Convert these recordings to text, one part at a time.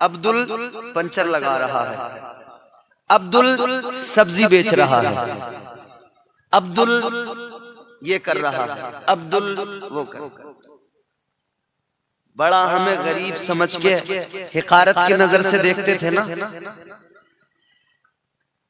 Abdul puncture लगा रहा है, अब्दुल सब्जी बेच रहा है, अब्दुल ये कर रहा है, अब्दुल वो कर। बड़ा हमें गरीब समझ के हिकारत की नजर से देखते थे ना।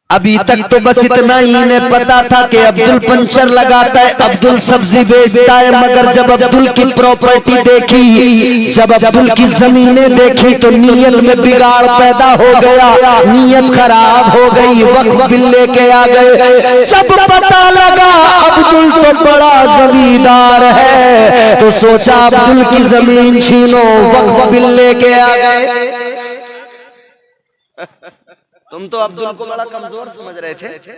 अभी तक तो बस इतना ही इन्हें पता था कि अब्दुल पंचर लगाता है, अब्दुल सब्जी बेचता है, मगर जब अब्दुल की प्रॉपर्टी देखी, जब अब्दुल की जमीनें देखी तो नीयत में बिगाड़ पैदा हो गया, नीयत खराब हो गई, वक्फ बिल लेके आ गए। जब पता लगा अब्दुल तो बड़ा जमींदार है, तो सोचा अब्दुल की जमीन छीनो, वक्फ बिल लेके आ गए। तुम तो अब्दुल को बड़ा कमजोर समझ रहे थे,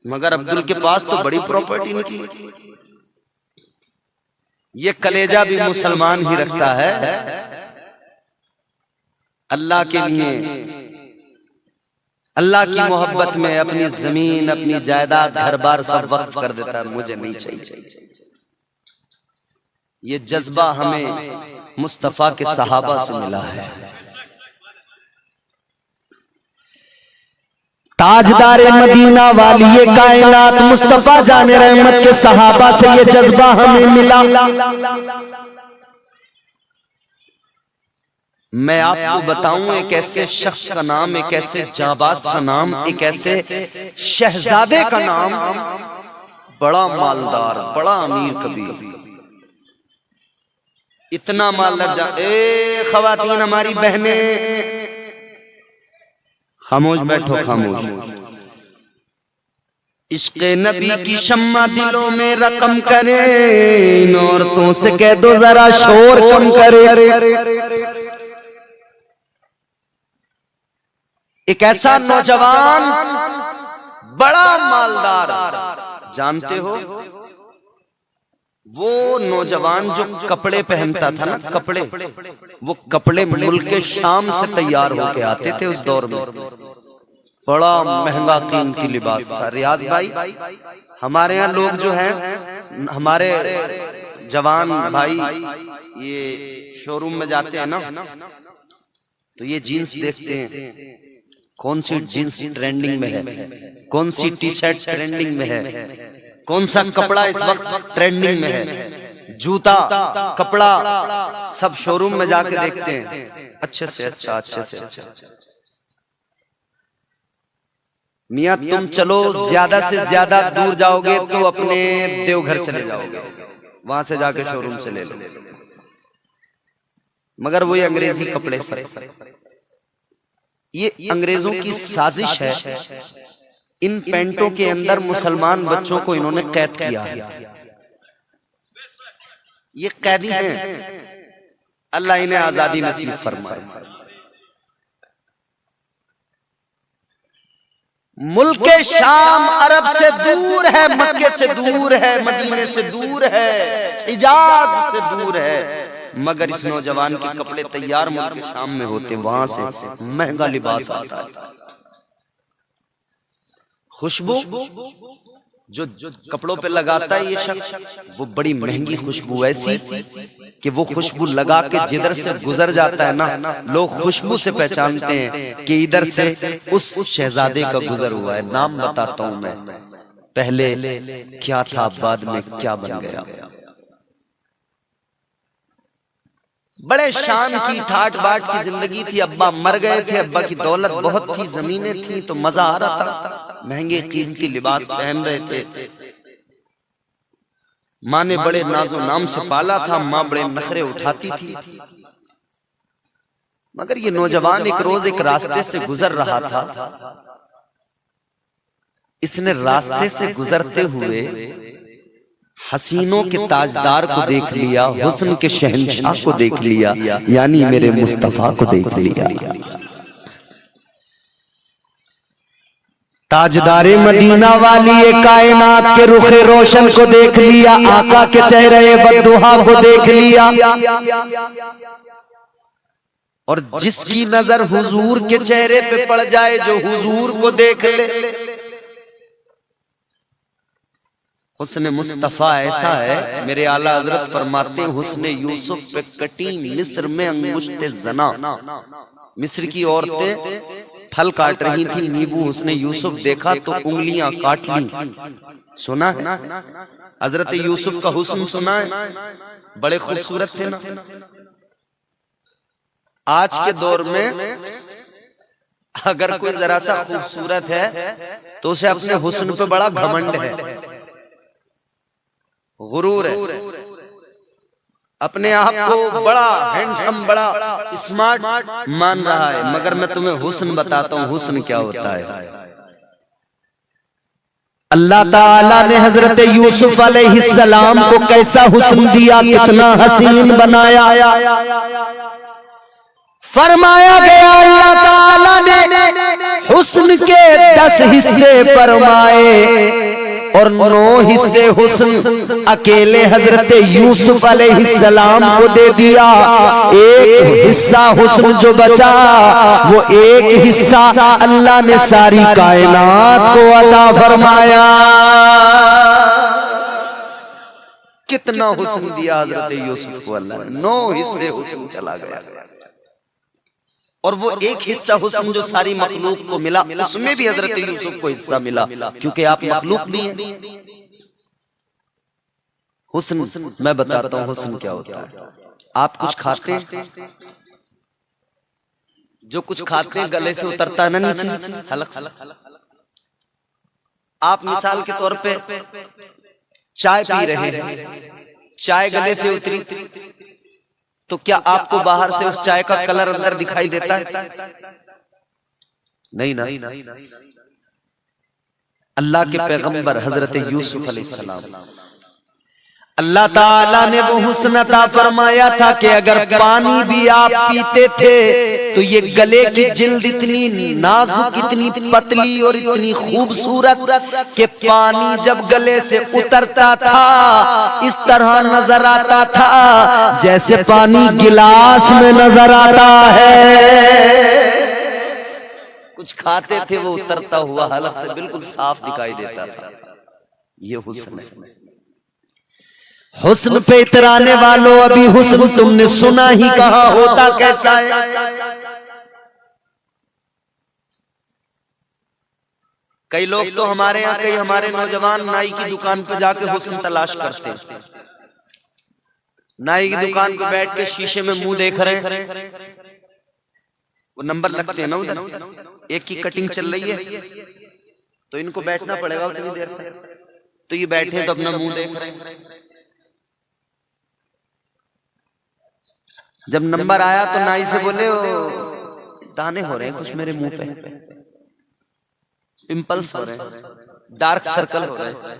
मगर अब्दुल के पास तो बड़ी प्रॉपर्टी निकली। ये कलेजा भी मुसलमान ही रखता है, अल्लाह के लिए, अल्लाह की मोहब्बत में अपनी जमीन, अपनी जायदाद, घर बार सब वक्फ कर देता है, मुझे नहीं चाहिए। ये जज्बा हमें मुस्तफा के सहाबा से मिला है। ताजदार मदीना वाली ये कायनात मुस्तफा जाने रहमत के सहाबा से ये जज्बा हमें मिला। मैं आपको बताऊं एक ऐसे शख्स का नाम, एक ऐसे जाबाज का नाम, एक ऐसे शहजादे का नाम, बड़ा मालदार, बड़ा अमीर कबीर, इतना मालदार। खवातीन हमारी बहनें खामोश बैठो, खामोश। इश्क़े नबी की शम्मा दिलों में रकम करे, इन औरतों से कह दो जरा शोर कम करे। एक ऐसा नौजवान बड़ा मालदार, जानते हो वो नौजवान जो कपड़े पहनता था ना, कपड़े, वो कपड़े मुल्क शाम से तैयार होके आते थे उस दौर में, बड़ा महंगा कीमती लिबास था। रियाज भाई, हमारे यहाँ लोग जो हैं, हमारे जवान भाई, ये शोरूम में जाते हैं ना, तो ये जीन्स देखते हैं, कौन सी जीन्स ट्रेंडिंग में है, कौन सी टी शर्ट ट्रेंडिंग में है, कौन सा कपड़ा इस वक्त ट्रेंडिंग में है, जूता, कपड़ा, सब शोरूम में जाके देखते हैं, अच्छे से अच्छा, अच्छे से अच्छा। मियां तुम चलो, ज्यादा से ज्यादा दूर जाओगे तो अपने देवघर चले जाओगे, वहां से जाके शोरूम से ले लो, मगर वही अंग्रेजी कपड़े सब। ये अंग्रेजों की साजिश है, इन पैंटों के अंदर मुसलमान बच्चों को इन्होंने कैद किया है। ये कैदी हैं, अल्लाह इन्हें आजादी नसीब फरमाए। मुल्क शाम अरब से दूर है, मक्के से दूर है, मदीने से दूर है, इजाज से दूर है, मगर इस नौजवान के कपड़े तैयार मुल्क शाम में होते, वहां से महंगा लिबास आता है। खुशबू जो कपड़ों पे लगाता है ये शख्स, वो बड़ी महंगी खुशबू, ऐसी कि वो खुशबू लगा के जिधर से गुजर जाता है ना, लोग खुशबू से पहचानते हैं कि इधर से उस शहजादे का गुजर हुआ है। नाम बताता हूं मैं, पहले क्या था, बाद में क्या बन गया। बड़े शान की ठाट बाट की जिंदगी थी, अब्बा मर गए थे, अब्बा की दौलत बहुत थी, जमीनें थी, तो मजा आ रहा था, महंगे कीमती लिबास पहन रहे थे। माँ ने बड़े नाजो नाम से पाला था, माँ बड़े नखरे उठाती थी, मगर ये नौजवान एक रोज एक रास्ते से गुजर रहा था। इसने रास्ते से गुजरते हुए हसीनों के ताजदार को देख लिया, हुस्न के शहंशाह को देख लिया, यानी मेरे मुस्तफा को देख लिया। ताजदारे मदीना वाली ये कायनात के रुखे रोशन को देख लिया, आका के चेहरे बद्दुहा को देख लिया, और जिसकी नजर हुजूर के चेहरे पे पड़ जाए, जो हुजूर को देख ले, हुस्न मुस्तफा ऐसा है, मेरे आला हजरत फरमाते हैं, हुस्न यूसुफ पे कटी मिस्र में अंगुश्ते जना। मिस्र की औरतें फल काट रही थी, नींबू हुस्न यूसुफ देखा तो उंगलियां काट ली। सुना है हजरत यूसुफ का हुस्न, सुना है, बड़े खूबसूरत थे ना। आज के दौर में अगर कोई जरा सा खूबसूरत है तो उसे अपने हुस्न पे बड़ा घमंड है, गुरूर है, अपने आप को बड़ा हैंडसम, बड़ा स्मार्ट मान रहा है। मगर मैं तुम्हें हुस्न बताता हूं, हुस्न क्या होता है। अल्लाह ताला ने हजरत यूसुफ अलैहिस्सलाम को कैसा हुस्न दिया, कितना हसीन बनाया। फरमाया गया अल्लाह ताला ने हुस्न के 10 हिस्से फरमाए और 9 हिस्से हुस्न अकेले हजरत यूसुफ अलैहिस्सलाम को दे दिया। एक हिस्सा हुस्न जो बचा, वो एक हिस्सा अल्लाह ने सारी कायनात को अता फरमाया। कितना हुस्न दिया हजरत यूसुफ को अल्लाह ने, 9 हिस्से हुस्न चला गया। और वो एक हिस्सा हुस्न जो सारी मखलूक को मिला, उसमें भी हजरत यूसुफ को हिस्सा मिला, क्योंकि आप मखलूक भी हैं। हुस्न मैं बताता हूं हुस्न क्या होता है। आप कुछ खाते हैं, जो कुछ खाते हैं गले से उतरता है ना नीचे, हलक से। आप मिसाल के तौर पे चाय पी रहे हैं, चाय गले से उतरी तो क्या आपको बाहर से उस चाय का कलर अंदर दिखाई देता है? नहीं ना। अल्लाह के पैगंबर हजरत यूसुफ अलैहिस्सलाम, अल्लाह ताला ने वो हुस्न अता फरमाया था कि अगर पानी भी आप पीते थे तो ये गले की जिल्द इतनी नाजुक, इतनी पतली और इतनी खूबसूरत कि पानी जब गले से उतरता था इस तरह नजर आता था जैसे पानी गिलास में नजर आता है। कुछ खाते थे वो उतरता हुआ हलक से बिल्कुल साफ दिखाई देता था। ये हुस्न है। हुस्न पे इतराने वालों, अभी हुस्न तुमने सुना ही कहा होता कैसा है। कई लोग तो हमारे यहाँ, कई हमारे नौजवान नाई की दुकान पे जाके हुस्न तलाश करते हैं। नाई की दुकान पे बैठ के शीशे में मुंह देख रहे हैं, वो नंबर लगते हैं ना उधर, एक की कटिंग चल रही है तो इनको बैठना पड़ेगा उतनी देर तक, तो ये बैठे तो अपना मुंह देख रहे हैं। जब नंबर आया तो नाई से बोले, दाने हो रहे हैं कुछ मेरे मुंह पे, पिंपल्स हो रहे हैं, डार्क सर्कल हो रहे हैं।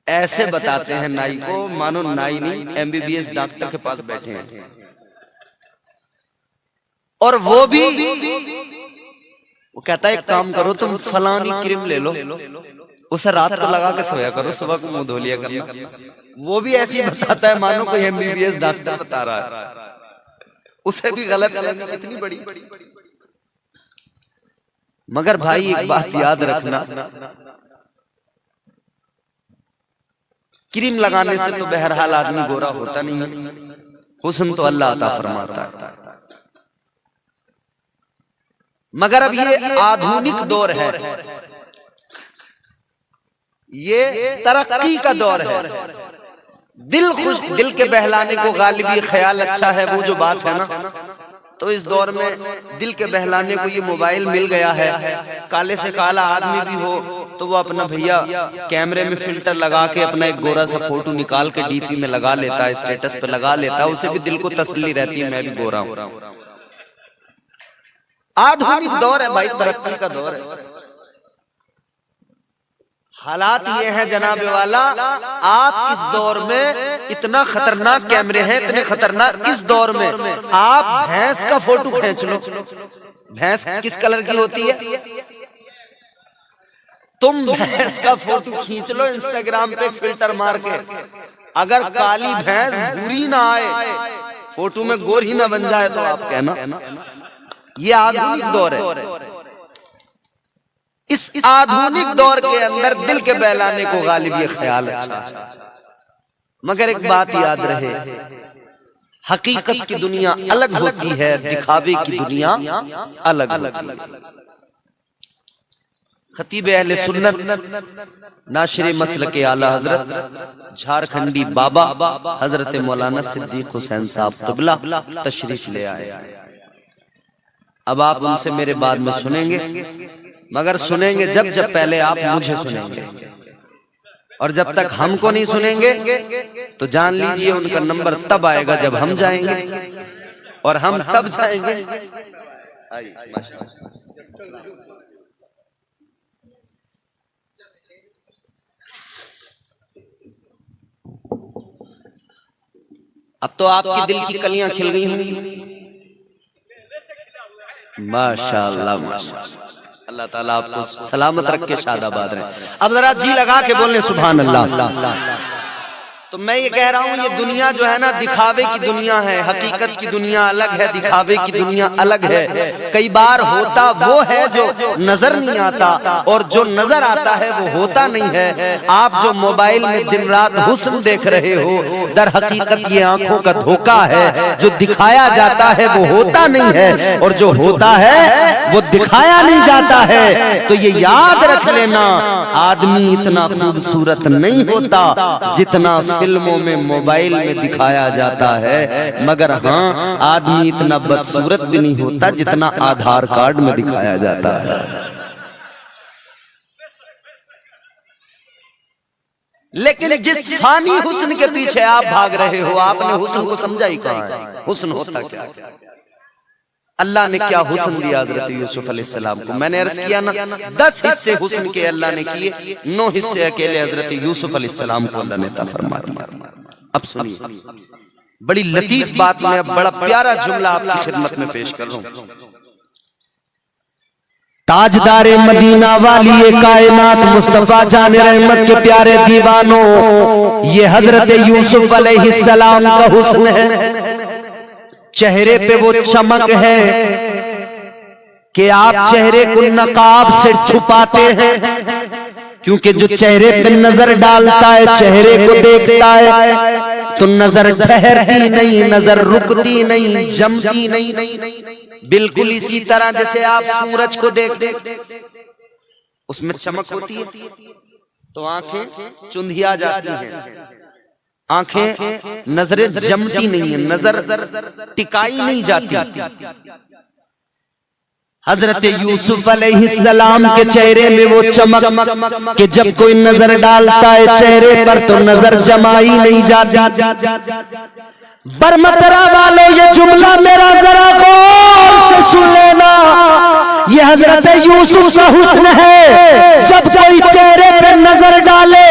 ऐसे बताते हैं नाई को मानो नाई नहीं एमबीबीएस डॉक्टर के पास बैठे हैं। और वो भी वो कहता है एक काम करो, तुम फलानी क्रीम ले लो, उसे रात को लगा के सोया करो, सुबह को मुंह धो लिया करना। वो भी ऐसी बताता है मानो कोई एमबीबीएस डॉक्टर बता रहा है। उसे भी गलत फहमी कितनी बड़ी। मगर भाई एक बात याद रखना, क्रीम लगाने से तो बहरहाल आदमी गोरा होता नहीं है, हुस्न तो अल्लाह अता फरमाता है। मगर अब ये आधुनिक दौर है, ये तरक्की का दौर है। दिल के बहलाने को गालिबी ख्याल अच्छा है, वो जो बात है ना, तो इस दौर में दिल के बहलाने को ये मोबाइल मिल गया है। काले से काला आदमी भी हो तो वो अपना भैया कैमरे में फिल्टर लगा के अपना एक गोरा सा फोटो निकाल के डीपी में लगा लेता है, स्टेटस पे लगा लेता है, उसे भी दिल को तसल्ली रहती है मैं भी गोरा हूं। आधुनिक दौर है भाई, तरक्की का दौर है। हालात ये है जनाबे वाला, आप इस दौर में इतना खतरनाक कैमरे हैं, इतने खतरनाक, इस दौर में आप भैंस का फोटो खींच लो, भैंस किस कलर की होती है, तुम भैंस का फोटो खींच लो इंस्टाग्राम पे फिल्टर मार के, अगर काली भैंस बुरी ना आए, फोटो में गोरी ना बन जाए तो आप कहना। ये आधुनिक दौर है। इस आधुनिक दौर के अंदर दिल के बहलाने को गालिब ये ख्याल अच्छा है। मगर एक बात याद रहे, हकीकत की दुनिया अलग होती है, दिखावे की दुनिया अलग होती है। खतीब अहले सुन्नत नाशिर मसलक आला हजरत झारखंडी बाबा हजरत मौलाना सिद्दीक हुसैन साहब क़िबला तशरीफ ले आए। अब आप उनसे मेरे बाद में सुनेंगे, मगर सुनेंगे जब पहले आप मुझे सुनेंगे, और जब तक हमको नहीं सुनेंगे तो जान लीजिए उनका नंबर तब आएगा जब हम जाएंगे, और हम तब जाएंगे। अब तो आपकी दिल की कलियां खिल गई होंगी। माशाअल्लाह माशाअल्लाह, अल्लाह ताला आपको सलामत रख के शादाबाद रहे। अब जरा जी लगा के बोलने सुभान अल्लाह। तो मैं ये कह रहा हूँ, ये दुनिया जो है ना दिखावे की दुनिया है, हकीकत की दुनिया अलग है, दिखावे की दुनिया अलग है। कई बार होता वो है जो नजर नहीं आता, और जो नजर आता है वो होता नहीं है। आप जो मोबाइल में दिन रात हुस्न देख रहे हो, दर हकीकत ये आंखों का धोखा है। जो दिखाया जाता है वो होता नहीं है, और जो होता है वो दिखाया नहीं जाता है। तो ये याद रख लेना, आदमी इतना खूबसूरत नहीं होता जितना फिल्मों में मोबाइल में दिखाया जाता है, मगर हाँ आदमी इतना बदसूरत भी नहीं होता जितना आधार कार्ड में दिखाया जाता है। लेकिन जिस फानी हुस्न के पीछे आप भाग रहे हो, आपने हुस्न को समझा ही कहाँ है? हुस्न होता क्या? अल्लाह ने क्या हुस्न दिया हजरत यूसुफ अलैहिस्सलाम को? मैंने अर्ज किया ना, 10 हिस्से हुस्न के अल्लाह ने किए, 9 हिस्से अकेले हजरत यूसुफ अलैहिस्सलाम को अल्लाह ने अता फरमा दिया। अब सुनिए, बड़ी लतीफ बात, मैं बड़ा प्यारा जुमला आपकी खिदमत में पेश कर रहा हूं। ताजदारे मदीना वाली ये कायनात मुस्तफा जान रहमत के प्यारे दीवानों, ये हजरत यूसुफ अलैहिस्सलाम का हुस्न है। चेहरे पे वो चमक है कि आप चेहरे को नकाब से छुपाते हैं, क्योंकि जो चेहरे पे नजर डालता है, चेहरे को देखता है, तो नजर ठहरती नहीं, नजर रुकती नहीं, जमती नहीं। बिल्कुल इसी तरह जैसे आप सूरज को देखते, उसमें चमक होती है तो आंखें चुंधिया जाती हैं, आंखें, नजरें जमती नहीं है, नजर टिकाई नहीं जाती। हजरत यूसुफ अलैहिस्सलाम के चेहरे में वो चमक कि जब कोई नजर डालता है चेहरे पर तो नजर जमाई नहीं जाती। बरमतरा वालों, ये जुमला मेरा जरा गौर से सुन लेना, ये हजरत यूसुफ का हुस्न है। जब कोई चेहरे पे नजर डाले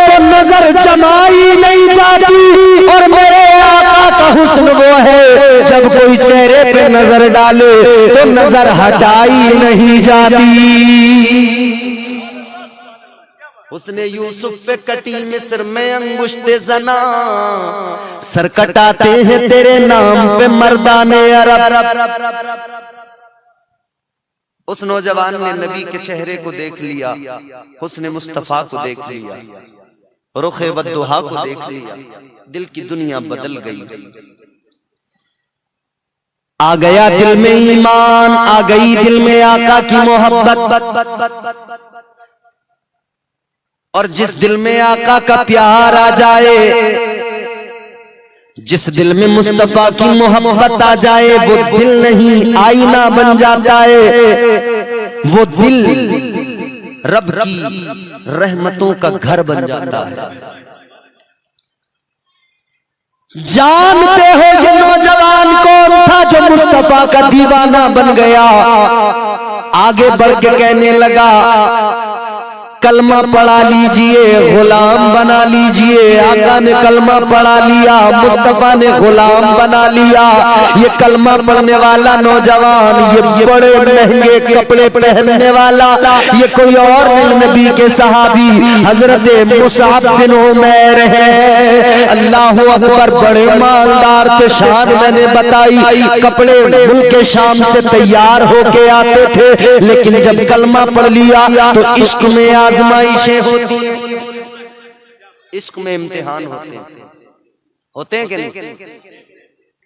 तो नजर जमाई नहीं जाती, और मेरे आका का हुस्न वो है, जब कोई चेहरे पे नजर डाले तो नजर हटाई नहीं जाती। उसने यूसुफ पे कटी मिस्र में अंगुश्ते जना, सर कटाते हैं तेरे नाम पे मर्दाने अरब। उस नौजवान ने नबी के चेहरे को देख लिया, हुस्न मुस्तफा को देख लिया, रुखे वद्दुहा को देख लिया, दिल की दुनिया बदल गई। आ गया दिल में ईमान, आ गई दिल में आका की मोहब्बत, और जिस दिल में आका का प्यार आ जाए, जिस दिल में मुस्तफा की मोहब्बत आ जाए, वो दिल नहीं आईना बन जाता है, वो दिल रब की रहमतों का घर बन जाता है। जानते हो ये नौजवान कौन था जो मुस्तफा का दीवाना बन गया? आगे बढ़ के कहने लगा, कलमा पढ़ा लीजिए, गुलाम बना लीजिए। आका ने कलमा पढ़ा लिया, मुस्तफा ने गुलाम बना लिया। ये कलमा पढ़ने वाला नौजवान, ये बड़े महंगे कपड़े पहनने वाला, ये कोई और नहीं, नबी के सहाबी हजरत मुसअब बिन उमैर है। अल्लाह अकबर, बड़े मालदार थे। शान मैंने बताई, कपड़े मुल्क शाम से तैयार होके आते थे, लेकिन जब कलमा पढ़ लिया तो इश्क में आजमाइशें होती हैं, इश्क में इम्तिहान होते हैं कि नहीं?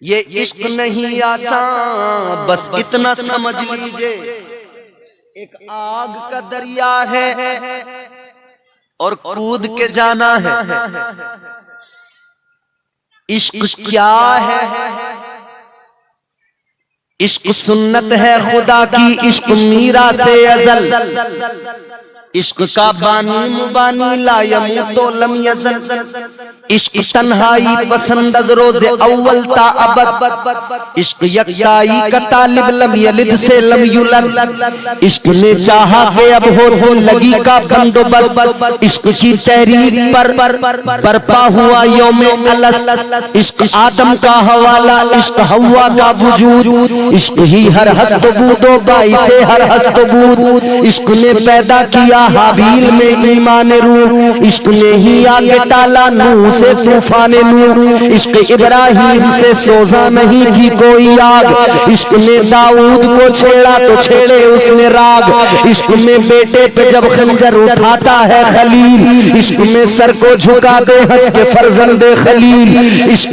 ये इश्क नहीं आसान, बस इतना समझ लीजिए, एक आग का दरिया है और कूद के जाना है। इश्क क्या है? इश्क सुन्नत है खुदा की, इश्क मीरा से अज़ल। इश्क का बानी मुबानी ला यमूतो लम यज़ल। इश्क तन्हाई पसंद रोज़े अव्वल ता अबद। इश्क यकताई का तालिब लम यलिद से लम युलद। इश्क ने चाहा के अब हो लगी का बंदोबस्त। इश्क की तहरीक पर बरपा हुआ यौमे अलस्त। इश्क आदम का हवाला, इश्क हवा का वजूद। इश्क ही हर हस्तबूदो बाई से हर हस्तबूद। इश्क ने पैदा किया हाबील में ईमान रूह। इश्क ने ही आगे टाला नूह से तूफान नूह। इश्क इब्राहिम से सोजा नहीं थी कोई आग। इश्क ने दाऊद को छेड़ा तो छेड़े उसने राग। इश्क में बेटे पे जब खंजर उठाता है खलील। इश्क में सर को झुका दे हंस के फर्जंदे खलील। इश्क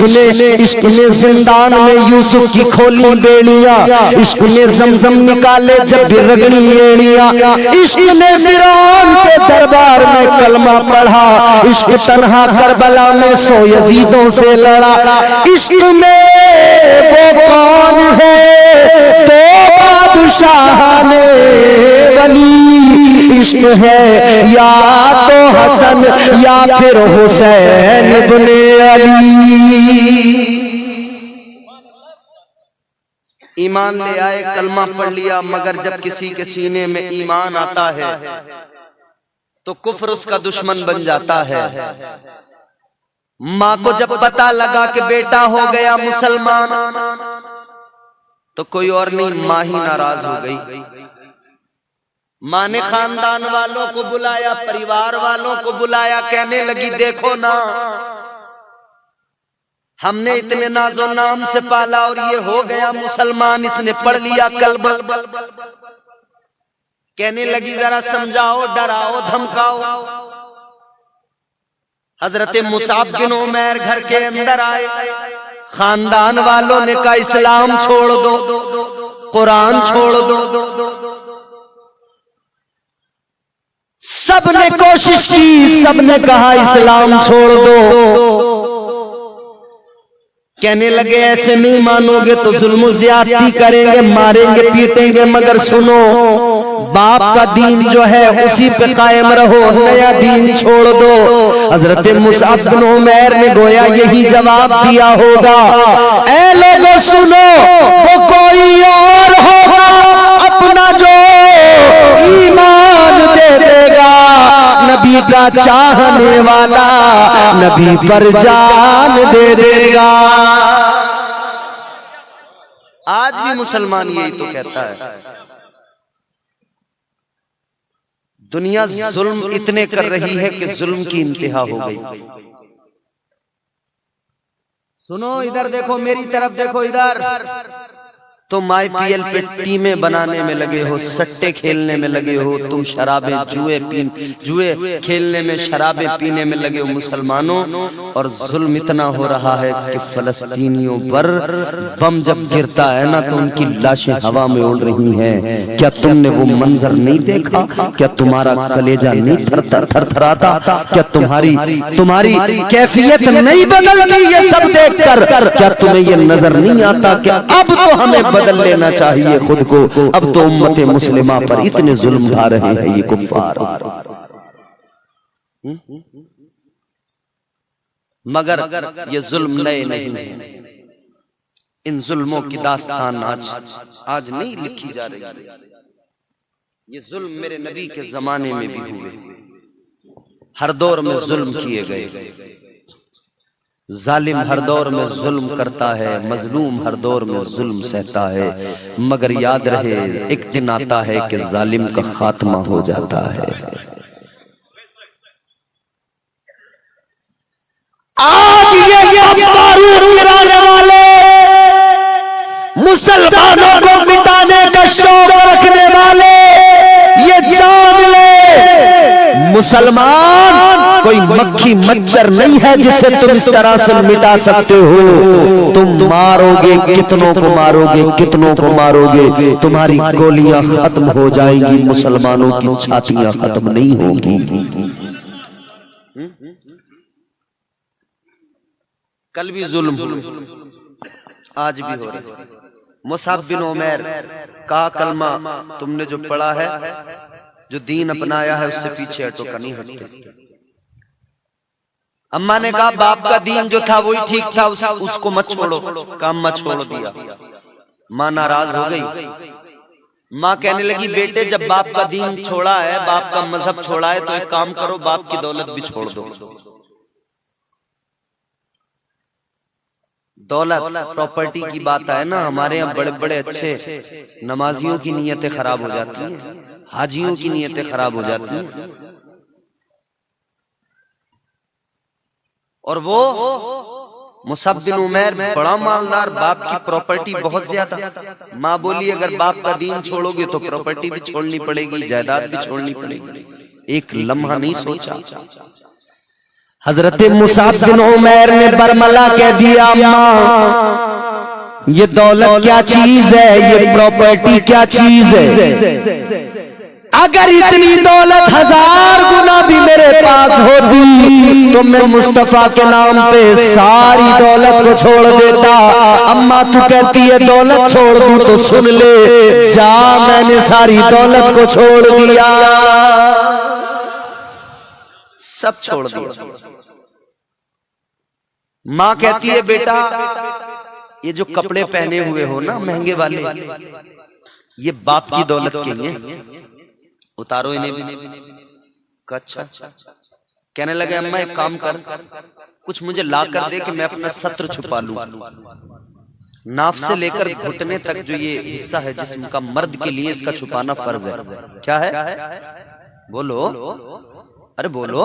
ने जिंदान में यूसुफ की खोली बेड़ियां। इश्क ने जमजम निकाले जब भी रगड़ी एड़ियां। इश्क ने फिरौन के दरबार में कलमा पढ़ा। इश्क तन्हा करबला में 100 यजीदों से लड़ा। इश्क में वो कौन है तो बादशाह ने वली। इश्क है या तो हसन या फिर हुसैन इब्ने अली। ईमान ले आए, कलमा पढ़ लिया, मगर जब किसी के सीने में ईमान आता है तो कुफ्र उसका दुश्मन बन जाता है। माँ को जब पता लगा कि बेटा हो गया मुसलमान तो कोई और नहीं, माँ ही नाराज हो गई। माँ ने खानदान वालों को बुलाया, परिवार वालों को बुलाया, कहने लगी देखो ना, हमने इतने नाजो नाम से पाला और ये हो गया मुसलमान, इसने पढ़ लिया कलमा। कहने लगी जरा समझाओ, डराओ, धमकाओ। हजरत मुसअब बिन उमैर घर के अंदर आए। खानदान वालों ने कहा इस्लाम छोड़ दो, कुरान छोड़ दो। सबने कोशिश की, सबने कहा इस्लाम छोड़ दो। कहने लगे ऐसे नहीं मानोगे तो जुल्म ज़्यादती करेंगे, मारेंगे, पीटेंगे, मगर सुनो, बाप का दीन जो है उसी पे कायम रहो, नया दीन छोड़ दो। हजरत मुसअब बिन उमैर ने गोया यही जवाब दिया होगा, ऐ लोगों सुनो, वो कोई और होगा अपना जो ईमान दे देगा, नबी का चाहने वाला नबी पर जान दे देगा। आज भी मुसलमान यही तो कहता है। दुनिया जुल्म इतने कर रही है कि जुल्म की इंतहा हो गई। सुनो, इधर देखो, मेरी तरफ देखो, इधर तुम IPL पे टीमें बनाने में लगे हो, सट्टे खेलने में लगे हो, तुम शराबें जुए खेलने में, शराबें पीने में लगे हो मुसलमानों। और जुल्म इतना हो रहा है कि फलस्तीनियों पर बम जब गिरता है ना तो उनकी लाशें हवा में उड़ रही हैं। क्या तुमने वो मंजर नहीं देखा? क्या तुम्हारा कलेजा नहीं थरथराता? क्या तुम्हारी कैफियत नहीं बदलती ये सब देखकर? क्या तुम्हें ये नजर नहीं आता कि अब तो हमें बदल लेना चाहिए खुद को? अब तो उम्मत मुस्लिमा पर इतने जुल्म ढा रहे हैं ये कुफ्फार। मगर ये जुल्म नए नहीं है। इन जुल्मों की दास्तान आज नहीं लिखी जा रही। ये जुल्म मेरे नबी के जमाने में भी हुए। हर दौर में जुल्म किए गए। जालिम हर दौर में जुल्म करता है, मजलूम हर दौर में जुल्म सहता है, मगर याद रहे एक दिन आता है कि जालिम का खात्मा हो जाता है। आज ये बारूद गिराने वाले, मुसलमानों को मिटाने का शौक रखने वाले, ये जान ले मुसलमान कोई मक्खी मच्छर नहीं है जिसे तुम इस तरह से मिटा सकते हो। तुम मारोगे कितनों को मारोगे, कितनों को मारोगे, तुम्हारी गोलियां खत्म हो जाएंगी, मुसलमानों की छातियां खत्म नहीं होंगी। कल भी जुल्म, आज भी हो रहा है। मुसअब बिन उमैर का कलमा तुमने जो पढ़ा है, जो दीन अपनाया है, उससे पीछे हटो का नहीं हटते। अम्मा ने कहा बाप का दीन जो था वही ठीक था, उसको मत छोड़ो, काम मत छोड़ दिया। माँ नाराज हो गई। माँ कहने लगी बेटे जब बाप का दीन छोड़ा है, बाप का मजहब छोड़ा है, तो एक काम करो, बाप की दौलत भी छोड़ दो। दौलत प्रॉपर्टी की बात है ना, हमारे यहाँ बड़े बड़े अच्छे नमाजियों की नीयतें खराब हो जाती हैं, हाजियों की नीयतें खराब हो जाती हैं। और वो मुसअब बिन उमैर बड़ा मालदार, बाप की प्रॉपर्टी बहुत ज्यादा। माँ बोली अगर बाप का दीन छोड़ोगे तो प्रॉपर्टी भी छोड़नी पड़ेगी, जायदाद भी छोड़नी पड़ेगी। एक लम्हा नहीं सोचा। हजरत मुसअब बिन उमैर ने बरमला कह दिया अम्मा ये दौलत क्या चीज है, ये प्रॉपर्टी क्या चीज है। अगर इतनी दौलत 1000 गुना भी मेरे पास होती तो मैं मुस्तफा के नाम पे सारी दौलत को छोड़ देता। अम्मा तू कहती है दौलत छोड़ दूं तो सुन ले, जा मैंने सारी दौलत को छोड़ दिया, सब छोड़ दिया। माँ कहती है बेटा ये जो कपड़े पहने हुए हो ना महंगे वाले, ये बाप की दौलत के लिए, उतारो इन्हें। अच्छा। कहने लगे अम्मा एक काम कर, कुछ मुझे ला कर दे कि मैं अपना सत्र छुपा लूं। नाफ से लेकर घुटने तक जो ये हिस्सा है जिस्म का, मर्द के लिए इसका छुपाना फर्ज है। क्या है? बोलो, अरे बोलो।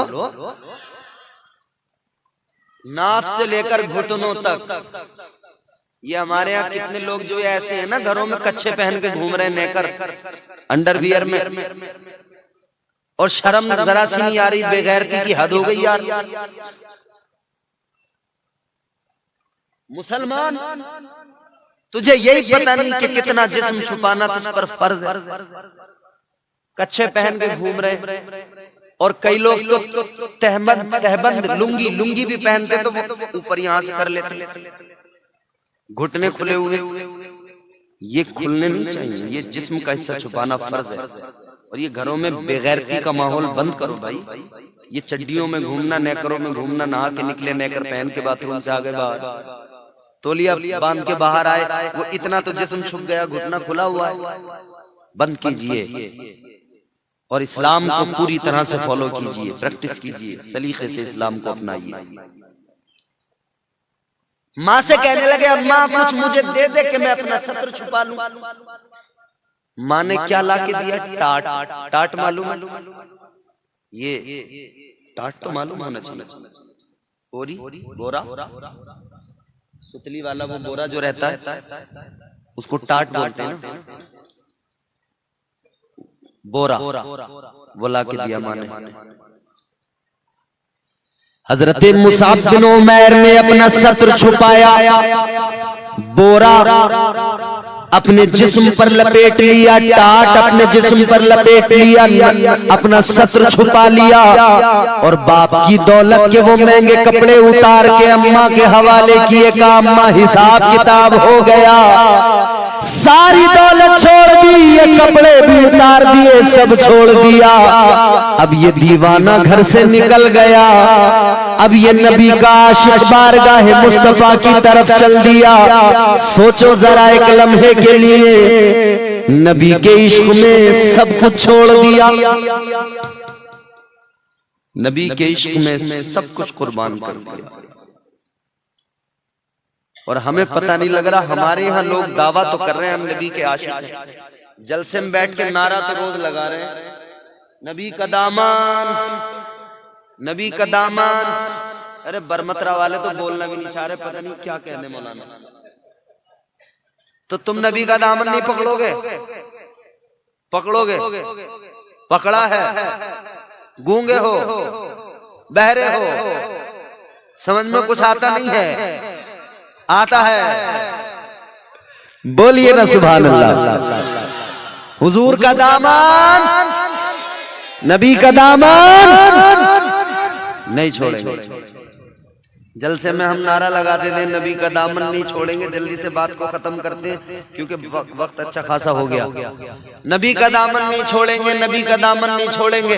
नाफ से लेकर घुटनों तक। ये हमारे यहाँ कितने लोग जो ऐसे हैं ना, घरों में कच्छे पहन के घूम रहे हैं, नेकर अंडरवियर में, और शर्म जरा सी नहीं आ रही, बेगैरती की हद हो गई यार। मुसलमान तुझे यही पता नहीं कि कितना जिस्म छुपाना तुझ पर फर्ज है। कच्छे पहन के घूम रहे, और कई लोग तो तहबंद लुंगी भी पहनते तो वो ऊपर यहां से कर लेते, घुटने खुले हुए। ये खुलने नहीं चाहिए, ये जिस्म का हिस्सा छुपाना फर्ज है। और ये घरों में बेगैरती का माहौल बंद करो भाई। ये चड्डियों में घूमना, नेकरों में घूमना, नहा के निकले नेकर पहन के बाथरूम से आ गए बाहर, तौलिया बांध के बाहर आए, वो इतना तो जिस्म छुप गया, घुटना खुला हुआ है। बंद कीजिए और इस्लाम को पूरी तरह से फॉलो कीजिए, प्रैक्टिस कीजिए, सलीके से इस्लाम को अपनाइए। माँ से कहने लगे अम्मा कुछ मुझे दे दे कि मैं अपना सत्र छुपा लूं। माँ ने क्या ला के दिया? टाट। टाट मालूम है? ये टाट तो मालूम होना चाहिए। बोरी, बोरा, सुतली वाला वो बोरा जो रहता है उसको टाट बोलते हैं ना। बोरा वो ला के दिया माँ ने। हजरत मुसअब बिन उमैर ने अपना सत्र छुपाया, बोरा अपने जिस्म पर लपेट लिया, टाट अपने जिस्म पर लपेट लिया, अपना सत्र छुपा लिया, और बाप की दौलत के वो महंगे कपड़े उतार के अम्मा के हवाले किए। का अम्मा हिसाब किताब हो गया, सारी दौलत छोड़ दी, ये कपड़े भी उतार दिए, सब छोड़ दिया। अब ये दीवाना घर से निकल गया, अब ये नबी का आशिक बारगाह मुस्तफा की तरफ चल दिया। सोचो जरा एक लम्हे के लिए नबी के इश्क में सब कुछ छोड़ दिया। नबी के इश्क में सब कुछ कुर्बान कर दिया। और हमें पता नहीं लग रहा, हमारे यहाँ लोग दावा तो कर रहे हैं हम नबी के आशिक हैं, जलसे में बैठ के नारा तो रोज लगा रहे हैं, नबी का दामन, नबी का दामन। अरे बरमतरा वाले तो बोलना भी नहीं चाह रहे, पता नहीं क्या कहने मौलाना। तो तुम नबी का दामन नहीं पकड़ोगे? पकड़ोगे? पकड़ा है, गूंगे हो, बहरे हो, समझ में कुछ आता नहीं है, आता है। बोलिए ना सुभान अल्लाह। हुजूर का दामन, नबी का दामन नहीं छोड़ेंगे। जलसे में हम नारा लगाते थे नबी का दामन नहीं छोड़ेंगे। जल्दी से बात को खत्म करते हैं क्योंकि वक्त अच्छा खासा हो गया। नबी का दामन नहीं छोड़ेंगे, नबी का दामन नहीं छोड़ेंगे।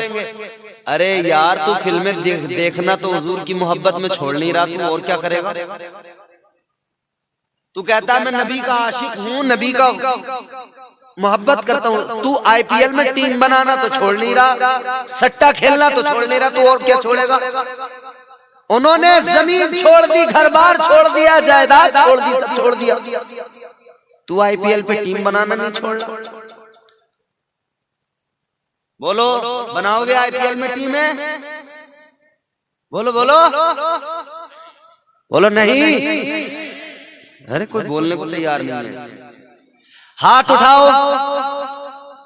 अरे यार तू फिल्में देखना तो हुजूर की मोहब्बत में छोड़ नहीं रहा, तू और क्या करेगा? तू कहता मैं नबी का आशिक हूँ, नबी का मोहब्बत करता हूँ। तू आईपीएल में टीम बनाना तो छोड़ नहीं रहा, सट्टा खेलना तो छोड़ नहीं रहा, तू और क्या छोड़ेगा? उन्होंने जमीन छोड़ दी, घर बार छोड़ दिया, जायदाद छोड़ दी, सब छोड़ दिया। तू आईपीएल पे टीम बनाना नहीं छोड़ रहा। बोलो बनाओगे आईपीएल में टीमें? बोलो बोलो बोलो नहीं। अरे कोई बोलने को तैयार नहीं है। हाथ उठाओ,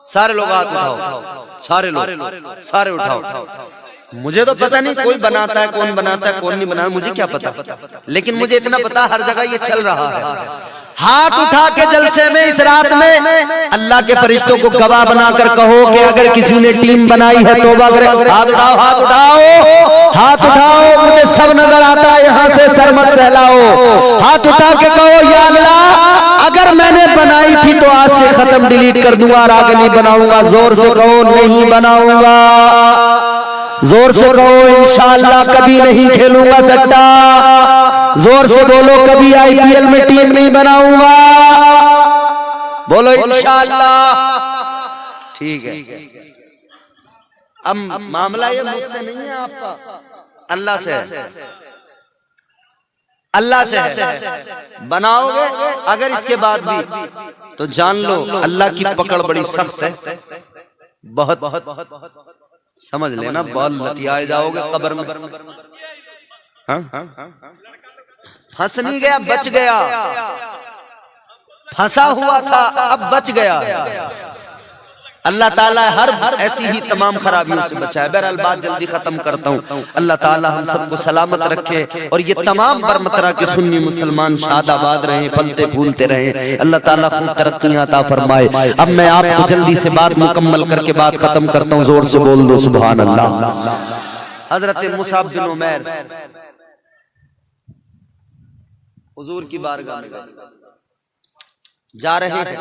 सारे लोग हाथ उठाओ, सारे लोग, सारे उठाओ। मुझे तो पता नहीं कोई बनाता है, कौन बनाता है, कौन नहीं बनाता, मुझे क्या पता, लेकिन मुझे इतना पता हर जगह ये चल रहा है। हाथ उठा के जलसे में इस रात में अल्लाह के फरिश्तों को गवाह बनाकर कहो कि अगर किसी ने टीम बनाई है तौबा करे। हाथ उठाओ, हाथ उठाओ, हाथ उठाओ, मुझे सब नजर आता है, यहाँ से सर मत सहलाओ। हाथ उठा के कहो या अल्लाह अगर मैंने बनाई थी तो आज से खत्म, डिलीट कर दूंगा और आगे नहीं बनाऊंगा। जोर से कहो नहीं बनाऊंगा, जोर से कहो इंशाअल्लाह कभी नहीं खेलूंगा सट्टा। जोर से बोलो कभी आईपीएल में टीम नहीं बनाऊंगा। बोलो इंशाअल्लाह। ठीक है, अब मामला ये मुझसे नहीं है, आपका अल्लाह से है, अल्लाह से है। बनाओगे अगर इसके बाद भी तो जान लो अल्लाह की पकड़ बड़ी सख्त है, बहुत बहुत समझ लेना, बहुत लतियाए जाओगे कब्र में। फंस नहीं गया, बच गया, फंसा हुआ था अब बच गया। अल्लाह ताला हर ऐसी ही तमाम खराबियों से बचाए। बहरहाल बात जल्दी खत्म करता हूँ। अल्लाह ताला हम सबको सलामत रखे और ये तमाम बरमतरा के सुन्नी मुसलमान शादाबाद रहे, पलते फूलते रहे। अल्लाह ताला खूब तरक्कियां अता फरमाए। अब मैं आपको जल्दी से बात मुकम्मल करके बात खत्म करता हूँ। जोर से बोल दो सुभान अल्लाह। हजरत मुसाब बिन उमैर हुजूर की बारगाह में जा रहे हैं,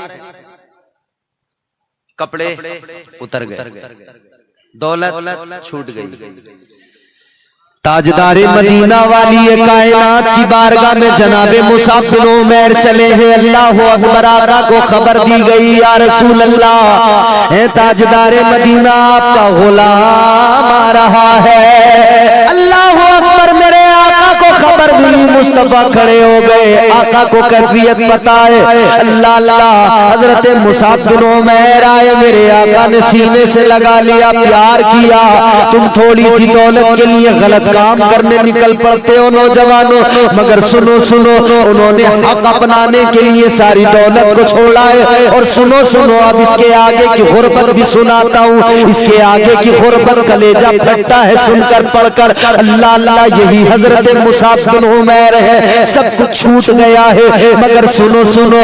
कपड़े उतर गए, दौलत छूट गई। ताजदारे मदीना वाली कायनात की बारगाह में जनाबे मुसाब बिन उमैर चले हैं। अल्लाह अकबर, आका को खबर दी गई या रसूल अल्लाह है ताजदारे मदीना आपका गुलाम आ रहा है। अल्लाह अकबर, मेरे आका को खबर मिली, मुस्तफा खड़े हो गए, आका को कैफियत बताए। अल्लाह अल्लाह, हजरत मुसाब बिन उमैर आए, मेरे आका ने सीने से लगा लिया, प्यार किया। तुम थोड़ी सी दौलत के लिए गलत काम करने निकल पड़ते हो नौजवानों, मगर सुनो सुनो, उन्होंने हक अपनाने के लिए सारी दौलत को छोड़ा है। और सुनो सुनो, अब इसके आगे की गुर्बत भी सुनाता हूँ, इसके आगे की गुर्बत कलेजा फटता है सुनकर पढ़कर। अल्लाह अल्लाह, यही हजरत मुसाब बिन उमैर है। सब कुछ छूट गया है, मगर सुनो सुनो,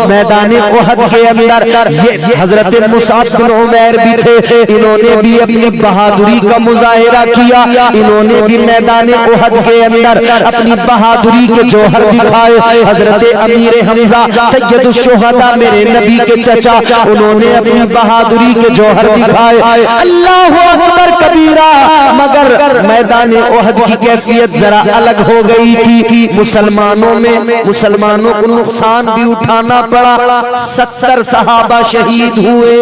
मैदान उहद के अंदर ये हजरत मुसाब बिन उमैर भी थे। इन्होंने भी अपनी बहादुरी का मुजाहिरा किया, इन्होंने भी मैदान उहद के अंदर अपनी बहादुरी के जौहर दिखाए। हजरत अमीर हमजा सैयद शुहदा, मेरे नबी के चचा, उन्होंने अपनी बहादुरी के जौहर दिखाए। अल्लाह अकबर कबीरा, मगर मैदान उहद की कैफियत जरा अलग हो गई थी। मुसलमानों में मुसलमानों को नुकसान भी उठाना पड़ा। 70 सहाबा शहीद हुए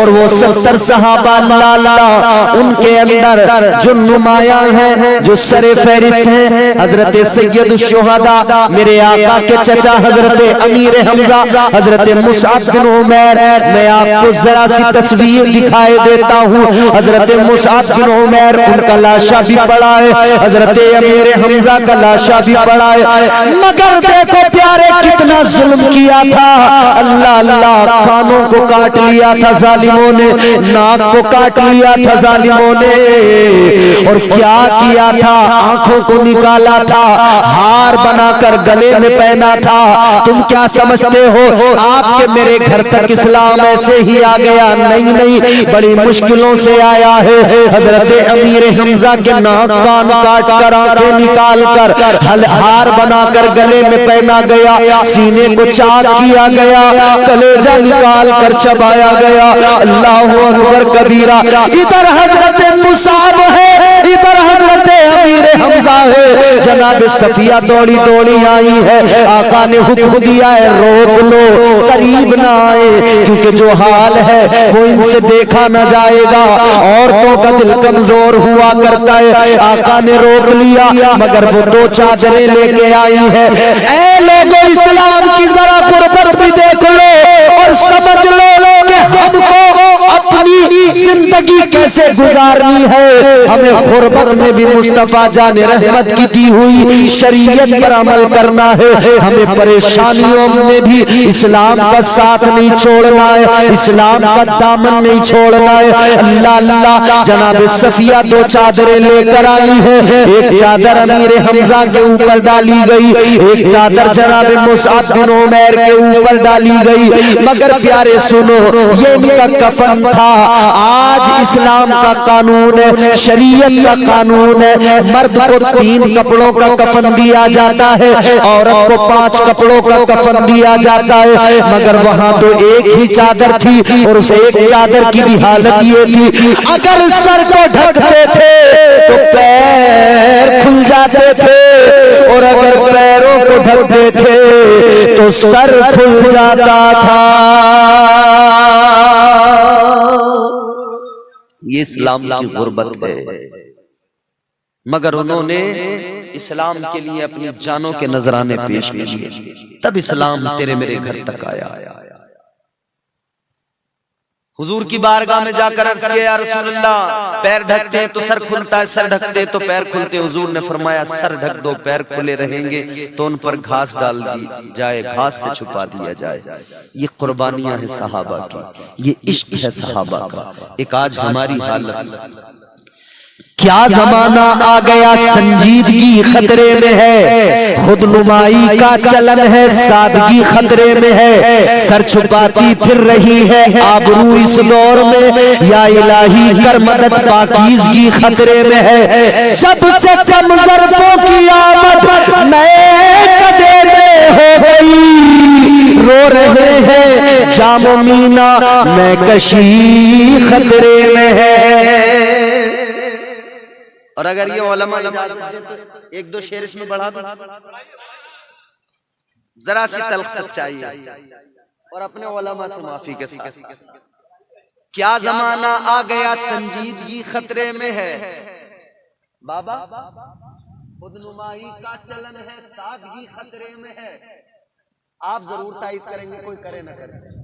और वो 70 सहाबा अल्लाह उनके अंदर जो नुमाया है, जो सरे फहरिस्त है, हजरत सैयद शुहदा मेरे आका के चचा हजरत अमीर हमजा हजरत मुसअब बिन उमैर। मैं आपको जरा सी तस्वीर दिखाई देता हूँ। हजरत मुसअब बिन उमैर उनका लाशा भी पड़ा है, हजरत अमीर हमजा का लाशा भी पड़ा है। मगर देखो प्यारे कितना जुल्म किया था। अल्लाह अल्लाह, कानों को काट लिया था जालिमों ने, नाक को काट लिया था जालिमों ने, और क्या किया था, आंखों को निकाला था, हार बनाकर गले में पहना था। तुम क्या समझते हो आपके मेरे घर तक इस्लाम ऐसे ही आ गया? नहीं नहीं, बड़ी मुश्किलों से आया है। हजरत अमीर हमजा के नाक कान काट कर आंखें निकाल कर हार बनाकर गले में पहना गया, सीने को चाक किया गया, कलेजा निकाल कर चबाया गया। अल्लाहु अकबर कबीरा। इधर हजरत मुसाब है, इधर हजरत अमीर हमजा है। जनाब सफिया दौड़ी दौड़ी आई है। आका ने हुक्म दिया है रोक लो, करीब ना आए, क्योंकि जो हाल है वो इनसे देखा न जाएगा। औरतों का दिल कमजोर हुआ करता है। आका ने रोक लिया, मगर वो 2 चादरें लेके आई है। ऐ लोगों, इस्लाम की जरा गुर्बत भी देख लो और समझ लो कि हमको अपनी जिंदगी कैसे गुजारनी है। हमें गुर्बत में भी मुस्तफा जान रहमत की दी हुई शरीयत पर अमल करना है। हमें परेशानियों में भी इस्लाम का साथ नहीं छोड़ना है, इस्लाम का दामन नहीं छोड़ना है। अल्लाह अल्लाह, जनाब सफिया 2 चादरें लेकर आई है। एक चादर अमीर हमजा के ऊपर डाली गई, एक चादर जनाब मुसअब बिन उमैर के ऊपर डाली गई। मगर प्यारे सुनो, ये इनका कफन था। आज इस्लाम का कानून है, शरीयत का कानून है, मर्द को 3 कपड़ों का कफन दिया जाता है, औरत को 5 कपड़ों का कफन दिया जाता है। मगर वहां तो एक ही चादर थी, और उस एक चादर की भी हालत ये थी, अगर सर को ढकते थे तो पैर खुल जाते थे, और अगर पैरों को ढकते थे तो सर खुल जाता था। ये इस्लाम की गुर्बत है। मगर उन्होंने इस्लाम के लिए अपनी जानों के नजराने पेश किए, तब इस्लाम तेरे मेरे घर तक आया। हुजूर की बारगाह में जाकर अर्ज किया, या रसूलल्लाह, पैर ढकते हैं तो सर खुलता है, सर ढकते तो पैर खुलते। हुजूर ने फरमाया, सर ढक दो, पैर खुले रहेंगे तो उन पर घास डाल दी जाए, घास से छुपा दिया जाए। ये कुर्बानियां हैं सहाबा की, ये इश्क है सहाबा का। एक आज हमारी हालत, क्या जमाना आ गया, संजीदगी खतरे में है, खुदनुमाई का चलन है, सादगी खतरे में है, सर छुपाती फिर रही है आबरू इस दौर में। या इलाही कर मदद, पाकीज़गी खतरे में है। जब से कम ज़र्फ़ों की आमद नए कदे में हो गई, रो रहे हैं जामो मीना मैं कशी खतरे में है। और अगर ये उलमा तो 1-2 शेर इसमें बढ़ा दो, जरा सी तल्ख सच्चाई और अपने उलमा से माफी के साथ। क्या जमाना आ गया, संजीदगी खतरे में है, बाबा खुदनुमाई का चलन है, सादगी खतरे में है। आप जरूर तायद करेंगे, कोई करे ना करे।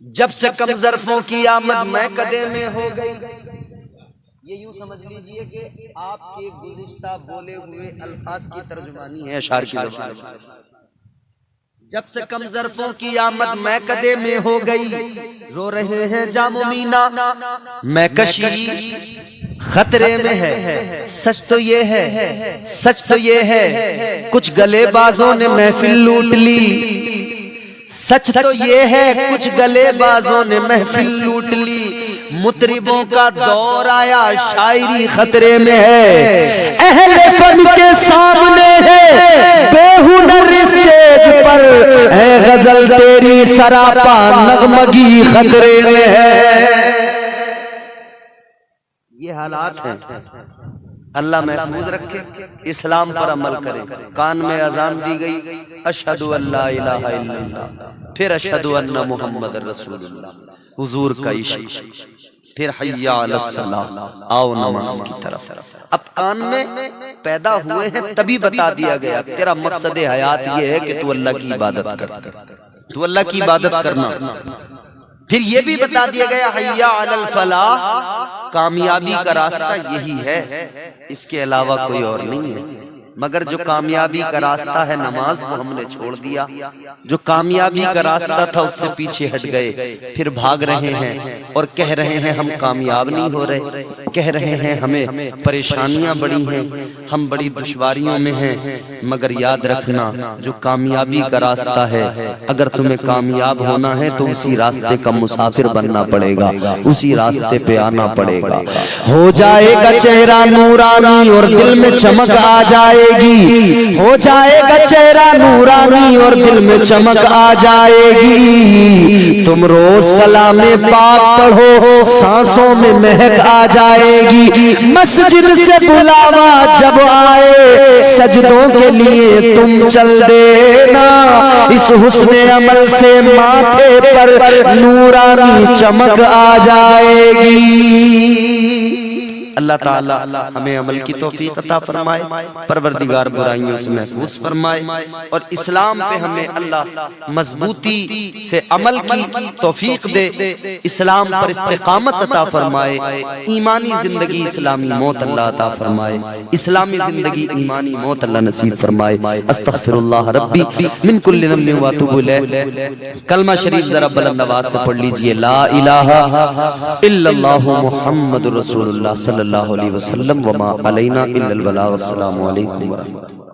जब से कम ज़र्फ़ों की आमद मैं कदे में हो गई, ये यूं समझ लीजिए कि आपके गुज़िश्ता बोले हुए अल्फाज की तर्जुमानी है अशार की ज़बान में। जब से कम ज़र्फ़ों की आमद मैं कदे में हो गई, रो रहे हैं जामो मीना मैं कशी खतरे में है। सच तो ये है, सच तो ये है, कुछ गलेबाजों ने महफिल लूट ली। सच तो ये है, कुछ गलेबाजों ने महफिल लूट ली। मुतरिबों का दौर आया, शायरी खतरे में है। अहले फन के सामने है बेहुनर स्टेज पर, है गजल तेरी सरापा नगमगी खतरे में है। ये हालात हैं। अल्लाह महफूज रखे, इस्लाम पर अमल करें। कान में अजान दी गई, अशहदु अल्ला इलाहा इल्लल्लाह, फिर अशहदु अन्ना मुहम्मद रसूलुल्लाह, हुजूर का इश्क, फिर हय्या अलस सलाह, आओ नमाज की तरफ। अब कान में पैदा हुए हैं तभी बता दिया गया तेरा मकसद हयात ये है कि तू अल्लाह की इबादत कर, तू अल्लाह की इबादत करना। फिर ये भी बता दिया गया हय्या अलल फलाह, कामयाबी का रास्ता यही है, इसके अलावा कोई और नहीं है। मगर जो कामयाबी का रास्ता है नमाज, वो हमने छोड़ दिया। जो कामयाबी का रास्ता था उससे पीछे हट गए, फिर भाग रहे हैं और कह रहे हैं हम कामयाब नहीं हो रहे, कह रहे हैं हमें परेशानियां बड़ी हैं, हम बड़ी दुश्वारियों में हैं। मगर याद रखना जो कामयाबी का रास्ता है, अगर तुम्हें कामयाब होना है तो उसी रास्ते का मुसाफिर बनना पड़ेगा, उसी रास्ते पे आना पड़ेगा। हो जाएगा चेहरा नूरानी और दिल में चमक आ जाएगी, हो जाएगा चेहरा नूरानी और दिल में चमक आ जाएगी। तुम रोज कलामे पाक पढ़ो, सांसों में महक आ जाएगी। मस्जिद से बुलावा जब आए, सजदों के लिए तुम चल देना, इस हुस्ने अमल से माथे पर नूरानी चमक आ जाएगी। अल्लाह ताला हमें अमल की तौफीक अता फरमाए, परवरदिगार बुराइयों से महफूज फरमाए और इस्लाम पे हमें अल्लाह मजबूती से अमल की तौफीक दे, इस्लाम पर इस्तिकामत अता फरमाए, ईमानी जिंदगी इस्लामी मौत अल्लाह अता फरमाए, इस्लामी जिंदगी ईमानी मौत अल्लाह नसीब फरमाए। अस्तगफिरुल्लाह रब्बी मिन कुल्लि ज़म्बिन व अतूबु इलैह। कलमा शरीफ जरा बुलंद आवाज से पढ़ लीजिए, ला इलाहा इल्लल्लाहु मुहम्मदुर रसूलुल्लाह सल्लल्लाहु अलैहि वसल्लम व मा अलैना इल्लल बलाग। अस्सलामु अलैकुम व रहमतुल्लाह।